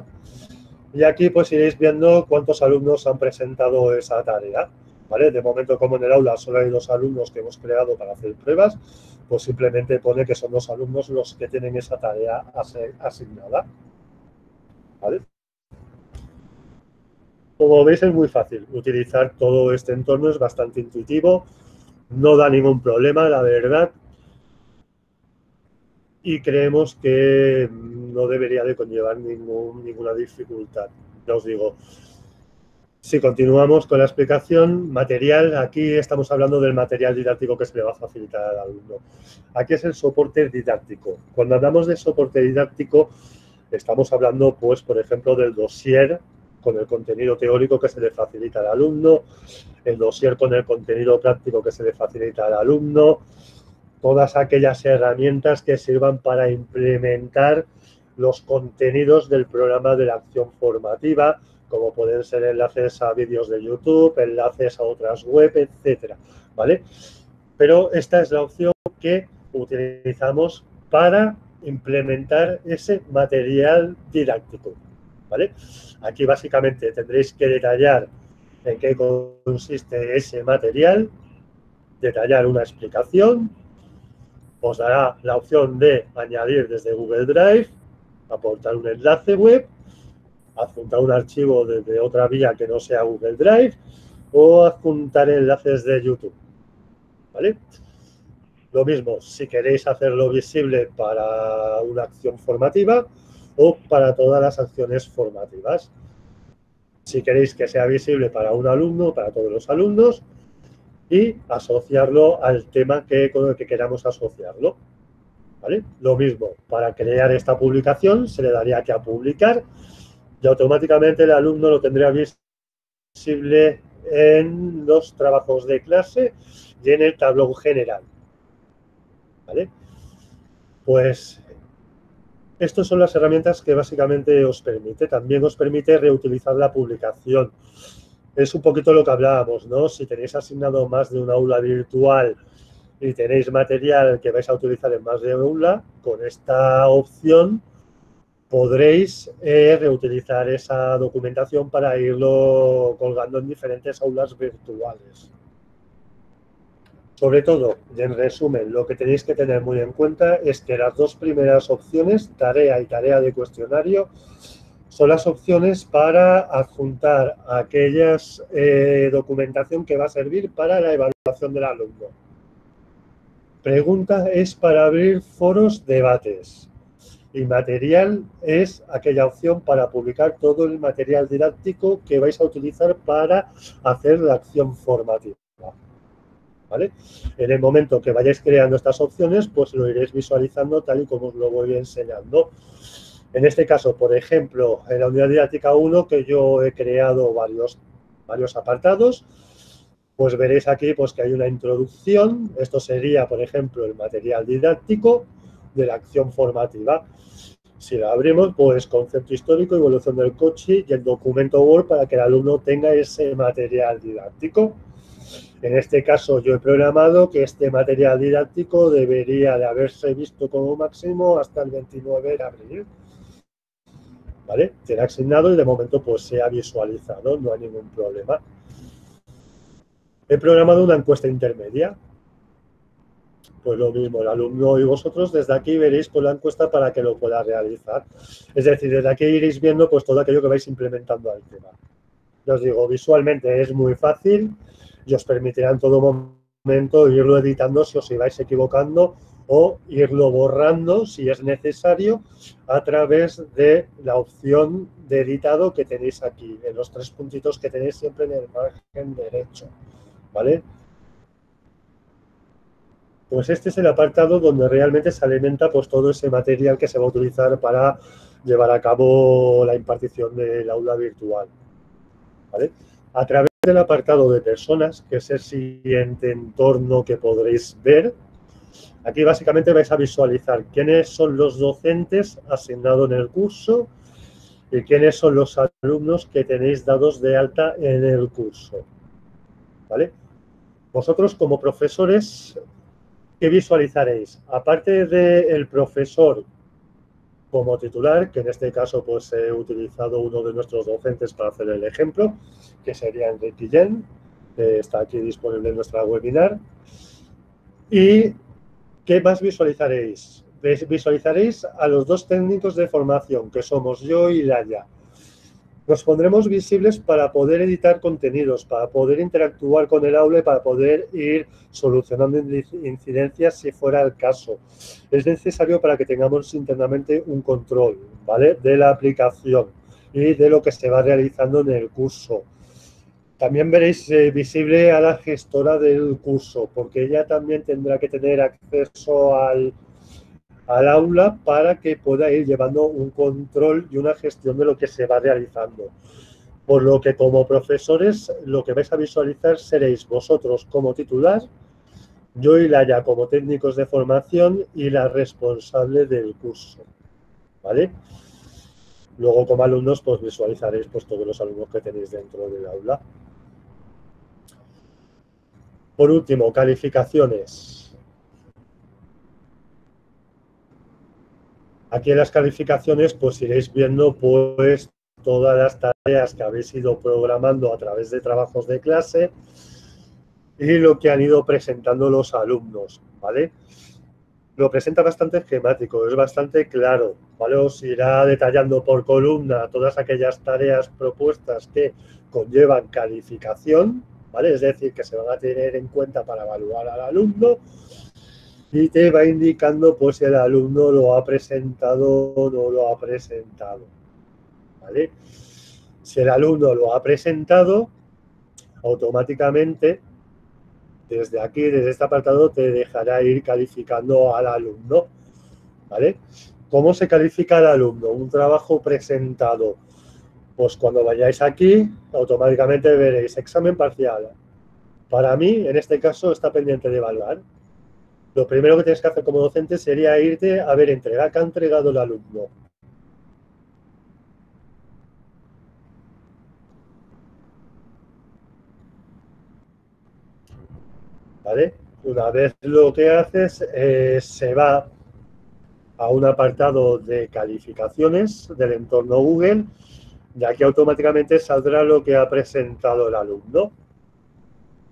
Y aquí pues iréis viendo cuántos alumnos han presentado esa tarea, ¿vale? De momento, como en el aula solo hay 2 alumnos que hemos creado para hacer pruebas, pues simplemente pone que son 2 alumnos los que tienen esa tarea asignada, ¿vale? Como veis, es muy fácil. Utilizar todo este entorno es bastante intuitivo, no da ningún problema, la verdad, y creemos que no debería de conllevar ninguna dificultad. Ya os digo, si continuamos con la explicación, material, aquí estamos hablando del material didáctico que se le va a facilitar al alumno. Aquí es el soporte didáctico. Cuando hablamos de soporte didáctico, estamos hablando, pues, por ejemplo, del dossier con el contenido teórico que se le facilita al alumno, el dossier con el contenido práctico que se le facilita al alumno, todas aquellas herramientas que sirvan para implementar los contenidos del programa de la acción formativa, como pueden ser enlaces a vídeos de YouTube, enlaces a otras web, etcétera, ¿vale? Pero esta es la opción que utilizamos para implementar ese material didáctico, ¿vale? Aquí básicamente tendréis que detallar en qué consiste ese material, detallar una explicación, os dará la opción de añadir desde Google Drive, aportar un enlace web, adjuntar un archivo desde otra vía que no sea Google Drive o adjuntar enlaces de YouTube, ¿vale? Lo mismo, si queréis hacerlo visible para una acción formativa o para todas las acciones formativas. Si queréis que sea visible para un alumno, para todos los alumnos, y asociarlo al tema con el que queramos asociarlo, ¿vale? Lo mismo, para crear esta publicación se le daría aquí a publicar y automáticamente el alumno lo tendría visible en los trabajos de clase y en el tablón general, ¿vale? Pues estas son las herramientas que básicamente os permite. También os permite reutilizar la publicación. Es un poquito lo que hablábamos, ¿no? Si tenéis asignado más de una aula virtual y tenéis material que vais a utilizar en más de una aula, con esta opción podréis reutilizar esa documentación para irlo colgando en diferentes aulas virtuales. Sobre todo, y en resumen, lo que tenéis que tener muy en cuenta es que las 2 primeras opciones, tarea y tarea de cuestionario, son las opciones para adjuntar aquellas documentación que va a servir para la evaluación del alumno. Pregunta es para abrir foros, debates. Y material es aquella opción para publicar todo el material didáctico que vais a utilizar para hacer la acción formativa, ¿vale? En el momento que vayáis creando estas opciones, pues lo iréis visualizando tal y como os lo voy enseñando. En este caso, por ejemplo, en la unidad didáctica 1, que yo he creado varios apartados, pues veréis aquí pues, que hay una introducción. Esto sería, por ejemplo, el material didáctico de la acción formativa. Si la abrimos, pues concepto histórico, evolución del coche y el documento Word para que el alumno tenga ese material didáctico. En este caso, yo he programado que este material didáctico debería de haberse visto como máximo hasta el 29 de abril. ¿Vale? Será asignado y de momento pues se ha visualizado, no hay ningún problema. He programado una encuesta intermedia. Pues lo mismo, el alumno y vosotros desde aquí veréis con la encuesta para que lo pueda realizar. Es decir, desde aquí iréis viendo pues todo aquello que vais implementando al tema. Ya os digo, visualmente es muy fácil y os permitirá en todo momento irlo editando si os ibais equivocando o irlo borrando si es necesario a través de la opción de editado que tenéis aquí, en los 3 puntitos que tenéis siempre en el margen derecho, ¿vale? Pues este es el apartado donde realmente se alimenta pues todo ese material que se va a utilizar para llevar a cabo la impartición del aula virtual, ¿vale? A través del apartado de personas, que es el siguiente entorno que podréis ver, aquí básicamente vais a visualizar quiénes son los docentes asignados en el curso y quiénes son los alumnos que tenéis dados de alta en el curso, ¿vale? Vosotros como profesores, ¿qué visualizaréis? Aparte del profesor como titular, que en este caso pues he utilizado uno de nuestros docentes para hacer el ejemplo, que sería Enrique Guillén, que está aquí disponible en nuestra webinar. ¿Y qué más visualizaréis? Visualizaréis a los 2 técnicos de formación, que somos yo y Laia. Nos pondremos visibles para poder editar contenidos, para poder interactuar con el aula y para poder ir solucionando incidencias si fuera el caso. Es necesario para que tengamos internamente un control, ¿vale?, de la aplicación y de lo que se va realizando en el curso. También veréis visible a la gestora del curso, porque ella también tendrá que tener acceso al aula para que pueda ir llevando un control y una gestión de lo que se va realizando. Por lo que como profesores lo que vais a visualizar seréis vosotros como titular, yo y Laia como técnicos de formación y la responsable del curso, ¿vale? Luego como alumnos pues visualizaréis pues todos los alumnos que tenéis dentro del aula. Por último, calificaciones. Aquí en las calificaciones pues iréis viendo pues todas las tareas que habéis ido programando a través de trabajos de clase y lo que han ido presentando los alumnos, ¿vale? Lo presenta bastante esquemático, es bastante claro, ¿vale? Os irá detallando por columna todas aquellas tareas propuestas que conllevan calificación, ¿vale? Es decir, que se van a tener en cuenta para evaluar al alumno. Y te va indicando pues si el alumno lo ha presentado o no lo ha presentado, ¿vale? Si el alumno lo ha presentado, automáticamente desde aquí, desde este apartado, te dejará ir calificando al alumno, ¿vale? ¿Cómo se califica al alumno? Un trabajo presentado. Pues cuando vayáis aquí, automáticamente veréis examen parcial. Para mí, en este caso, está pendiente de evaluar. Lo primero que tienes que hacer como docente sería irte a ver qué ha entregado el alumno. ¿Vale? Una vez lo que haces, se va a un apartado de calificaciones del entorno Google y aquí automáticamente saldrá lo que ha presentado el alumno.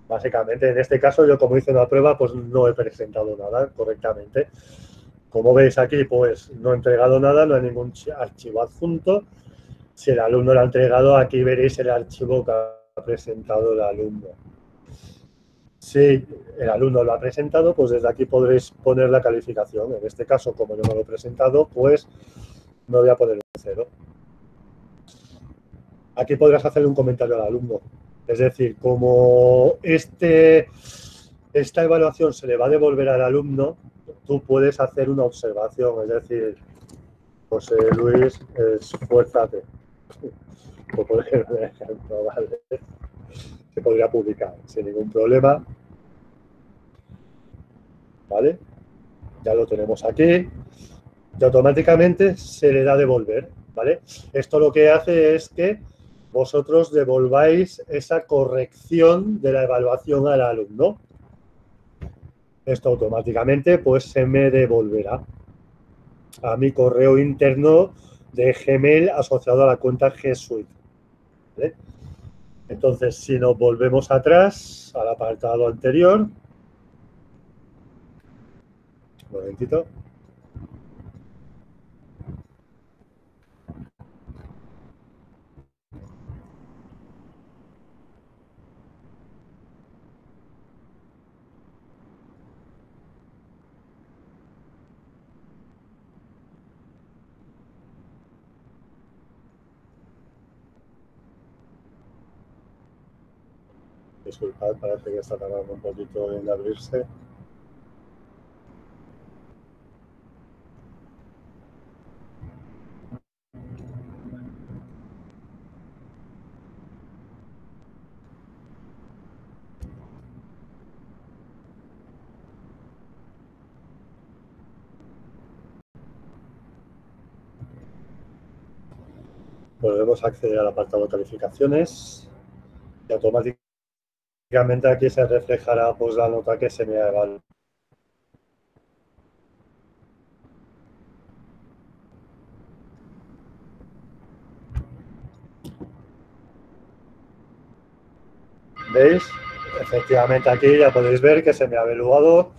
Básicamente, en este caso, yo como hice una prueba, pues no he presentado nada correctamente. Como veis aquí, pues no he entregado nada, no hay ningún archivo adjunto. Si el alumno lo ha entregado, aquí veréis el archivo que ha presentado el alumno. Si el alumno lo ha presentado, pues desde aquí podréis poner la calificación. En este caso, como yo no lo he presentado, pues me voy a poner un 0. Aquí podrás hacerle un comentario al alumno. Es decir, como esta evaluación se le va a devolver al alumno, tú puedes hacer una observación. Es decir, José Luis, esfuérzate. Por poner un ejemplo, ¿vale? Se podría publicar sin ningún problema. ¿Vale? Ya lo tenemos aquí. y automáticamente se le da devolver, ¿vale? Esto lo que hace es que vosotros devolváis esa corrección de la evaluación al alumno. Esto automáticamente pues se me devolverá a mi correo interno de Gmail asociado a la cuenta G Suite, ¿vale? Entonces, si nos volvemos atrás al apartado anterior, un momentito. Disculpad, parece que está tardando un poquito en abrirse. Podemos acceder al apartado de calificaciones y automáticamente aquí se reflejará pues, la nota que se me ha evaluado. ¿Veis? Efectivamente aquí ya podéis ver que se me ha evaluado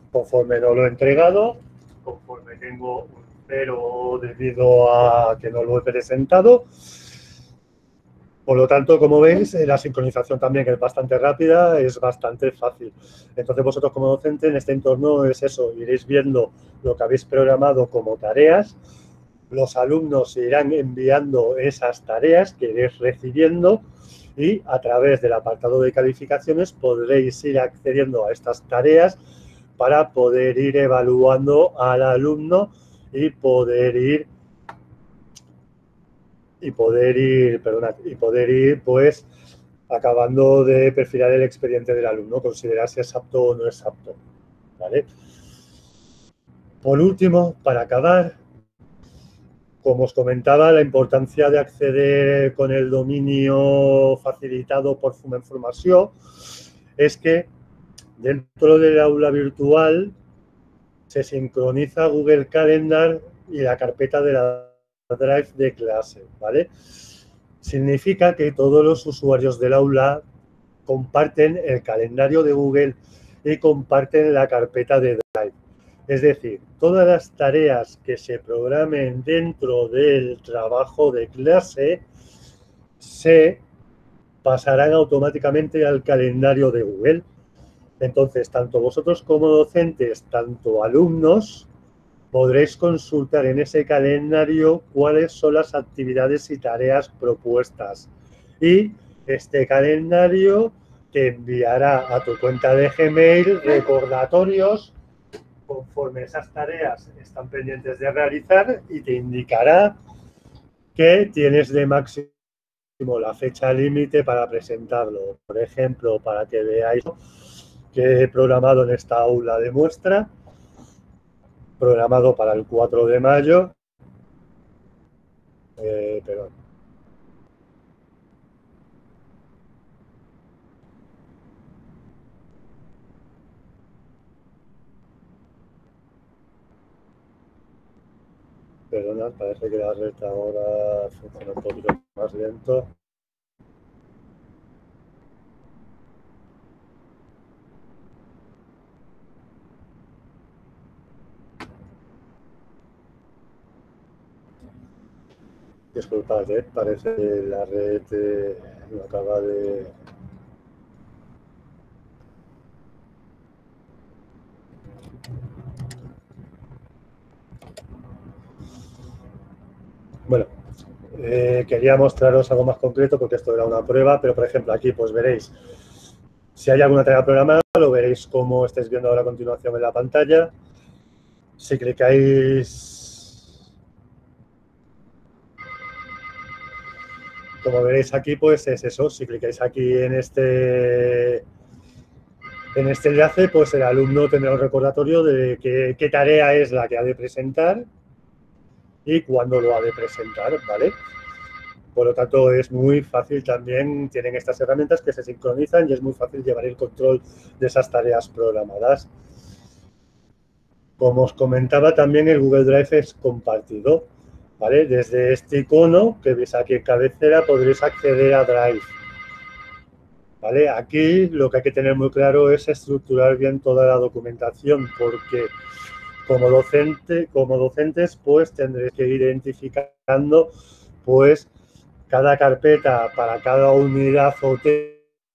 conforme no lo he entregado, conforme tengo un 0 debido a que no lo he presentado. Por lo tanto, como veis, la sincronización también, que es bastante rápida, es bastante fácil. Entonces, vosotros como docente en este entorno es eso, iréis viendo lo que habéis programado como tareas, los alumnos irán enviando esas tareas que iréis recibiendo y a través del apartado de calificaciones podréis ir accediendo a estas tareas para poder ir evaluando al alumno y poder ir pues acabando de perfilar el expediente del alumno, considerar si es apto o no es apto, ¿vale? Por último, para acabar, como os comentaba, la importancia de acceder con el dominio facilitado por Fuma Información es que dentro del aula virtual se sincroniza Google Calendar y la carpeta de la Drive de clase, ¿vale? Significa que todos los usuarios del aula comparten el calendario de Google y comparten la carpeta de Drive. Es decir, todas las tareas que se programen dentro del trabajo de clase se pasarán automáticamente al calendario de Google. Entonces, tanto vosotros como docentes, tanto alumnos, podréis consultar en ese calendario cuáles son las actividades y tareas propuestas. Y este calendario te enviará a tu cuenta de Gmail recordatorios conforme esas tareas están pendientes de realizar y te indicará que tienes de máximo la fecha límite para presentarlo. Por ejemplo, para que veáis que he programado en esta aula de muestra, programado para el 4 de mayo, perdón. Perdona, parece que la red ahora funciona un poquito más lento. Disculpad, parece que la red no acaba de... Bueno, quería mostraros algo más concreto porque esto era una prueba, pero por ejemplo aquí pues veréis, si hay alguna tarea programada, lo veréis como estáis viendo ahora a continuación en la pantalla. Si clicáis, como veréis aquí, pues es eso, si clicáis aquí en este enlace, pues el alumno tendrá un recordatorio de qué tarea es la que ha de presentar y cuándo lo ha de presentar, ¿vale? Por lo tanto, es muy fácil también, tienen estas herramientas que se sincronizan y es muy fácil llevar el control de esas tareas programadas. Como os comentaba, también el Google Drive es compartido, ¿vale? Desde este icono que veis aquí en cabecera podréis acceder a Drive, ¿vale? Aquí lo que hay que tener muy claro es estructurar bien toda la documentación, porque como docentes, pues tendréis que ir identificando, pues, cada carpeta para cada unidad o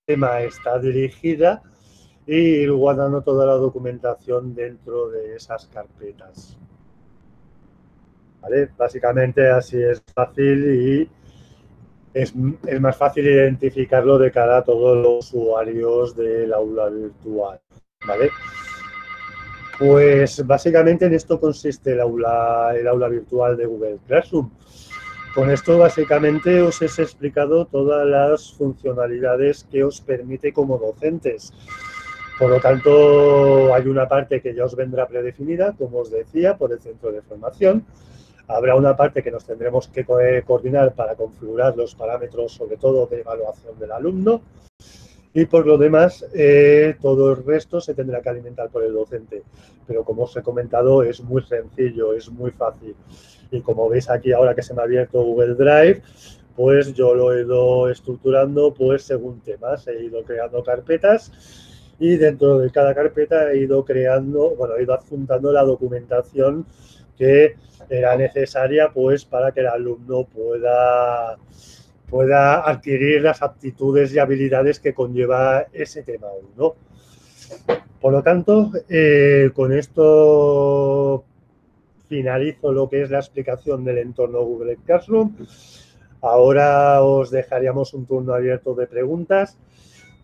tema está dirigida y ir guardando toda la documentación dentro de esas carpetas. ¿Vale? Básicamente así es fácil y es más fácil identificarlo de cara a todos los usuarios del aula virtual. ¿Vale? Pues básicamente en esto consiste el aula virtual de Google Classroom. Con esto básicamente os he explicado todas las funcionalidades que os permite como docentes. Por lo tanto, hay una parte que ya os vendrá predefinida, como os decía, por el centro de formación. Habrá una parte que nos tendremos que coordinar para configurar los parámetros, sobre todo de evaluación del alumno. Y por lo demás, todo el resto se tendrá que alimentar por el docente. Pero como os he comentado, es muy sencillo, es muy fácil. Y como veis aquí ahora que se me ha abierto Google Drive, pues yo lo he ido estructurando pues según temas. He ido creando carpetas y dentro de cada carpeta he ido adjuntando la documentación que era necesaria pues para que el alumno pueda adquirir las aptitudes y habilidades que conlleva ese tema 1. Por lo tanto, con esto finalizo lo que es la explicación del entorno Google Classroom. Ahora os dejaríamos un turno abierto de preguntas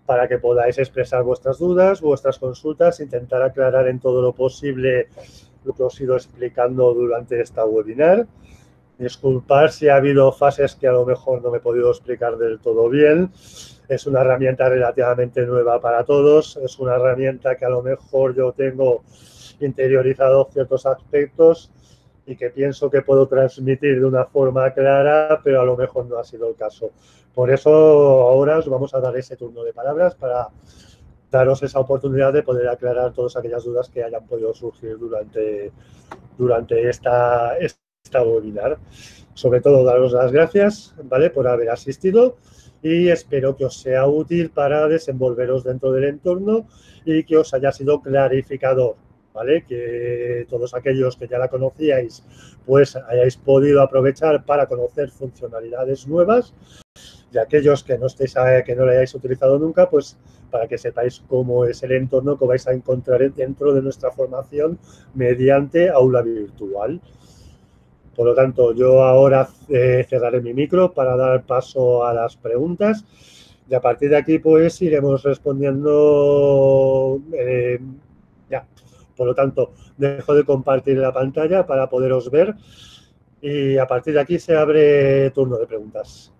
para que podáis expresar vuestras dudas, vuestras consultas, intentar aclarar en todo lo posible lo que os he ido explicando durante esta webinar. Disculpad si ha habido fases que a lo mejor no me he podido explicar del todo bien. Es una herramienta relativamente nueva para todos. Es una herramienta que a lo mejor yo tengo interiorizado ciertos aspectos y que pienso que puedo transmitir de una forma clara, pero a lo mejor no ha sido el caso. Por eso ahora os vamos a dar ese turno de palabras para daros esa oportunidad de poder aclarar todas aquellas dudas que hayan podido surgir durante esta webinar. Sobre todo, daros las gracias, ¿vale?, por haber asistido y espero que os sea útil para desenvolveros dentro del entorno y que os haya sido clarificador, ¿vale? Que todos aquellos que ya la conocíais, pues hayáis podido aprovechar para conocer funcionalidades nuevas y aquellos que no la hayáis utilizado nunca, pues para que sepáis cómo es el entorno que vais a encontrar dentro de nuestra formación mediante aula virtual. Por lo tanto, yo ahora cerraré mi micro para dar paso a las preguntas y a partir de aquí pues iremos respondiendo ya. Por lo tanto, dejo de compartir la pantalla para poderos ver y a partir de aquí se abre turno de preguntas.